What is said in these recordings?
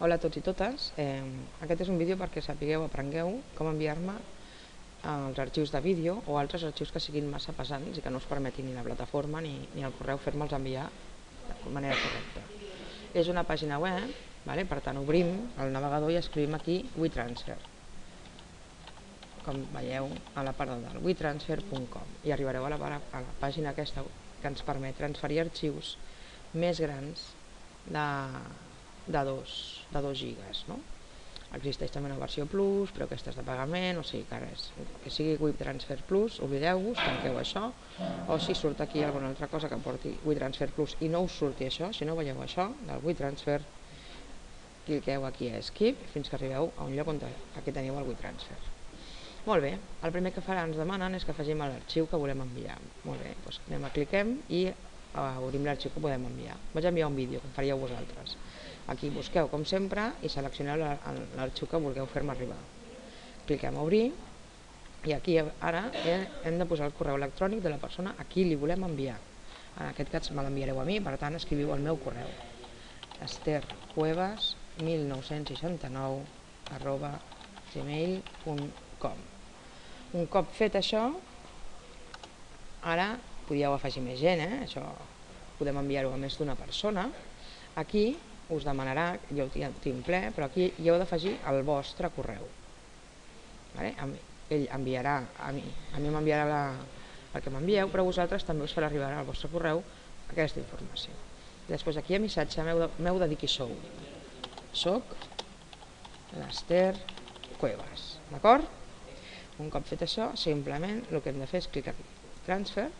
Hola a tots i totes, aquest és un vídeo perquè aprengueu com enviar-me els arxius de vídeo o altres arxius que siguin massa pesants i que no us permetin ni la plataforma ni el correu fer-me'ls enviar de manera correcta. És una pàgina web, per tant obrim el navegador i escrivim aquí WeTransfer. Com veieu a la part de dalt, wetransfer.com, i arribareu a la pàgina aquesta que ens permet transferir arxius més grans de 2 gigas. Existeix també una versió Plus, però aquesta és de pagament, o sigui que res, que sigui WeTransfer Plus, oblideu-vos, tanqueu això, o si surt aquí alguna altra cosa que porti WeTransfer Plus i no us surti això, si no veieu això del WeTransfer, cliqueu aquí a Skip fins que arribeu a un lloc on aquí teniu el WeTransfer. Molt bé, el primer que ens demanen és que afegim l'arxiu que volem enviar. Molt bé, doncs anem a cliquem i obrim l'arxiu que podem enviar. Vaig enviar un vídeo, com faríeu vosaltres. Aquí busqueu, com sempre, i seleccioneu l'arxiu que vulgueu fer-me arribar. Cliquem a obrir, i aquí ara hem de posar el correu electrònic de la persona a qui li volem enviar. En aquest cas me l'enviareu a mi, per tant escriviu el meu correu. estercuevas1969@gmail.com. Un cop fet això, ara podíeu afegir més gent, això podem enviar-ho a més d'una persona. Aquí us demanarà, jo ho tinc ple, però aquí hi heu d'afegir el vostre correu. Ell enviarà a mi m'enviarà el que m'envieu, però vosaltres també us farà arribar al vostre correu aquesta informació. Després aquí a missatge m'heu de dir qui sou. Soc l'Ester Cuevas, d'acord? Un cop fet això, simplement el que hem de fer és clicar aquí, transfer,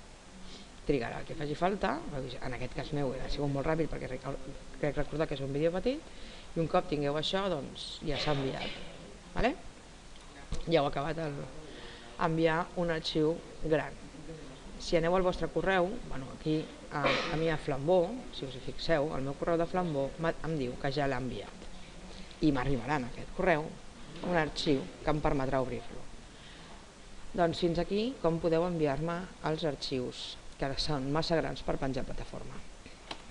trigarà el que faci falta, en aquest cas meu ha sigut molt ràpid perquè crec recordar que és un vídeo petit, i un cop tingueu això, doncs ja s'ha enviat. Ja heu acabat d'enviar un arxiu gran. Si aneu al vostre correu, aquí a mi a Flambó, si us hi fixeu, el meu correu de Flambó em diu que ja l'ha enviat i m'arribarà en aquest correu un arxiu que em permetrà obrir-lo. Doncs fins aquí com podeu enviar-me els arxius que són massa grans per penjar a plataforma.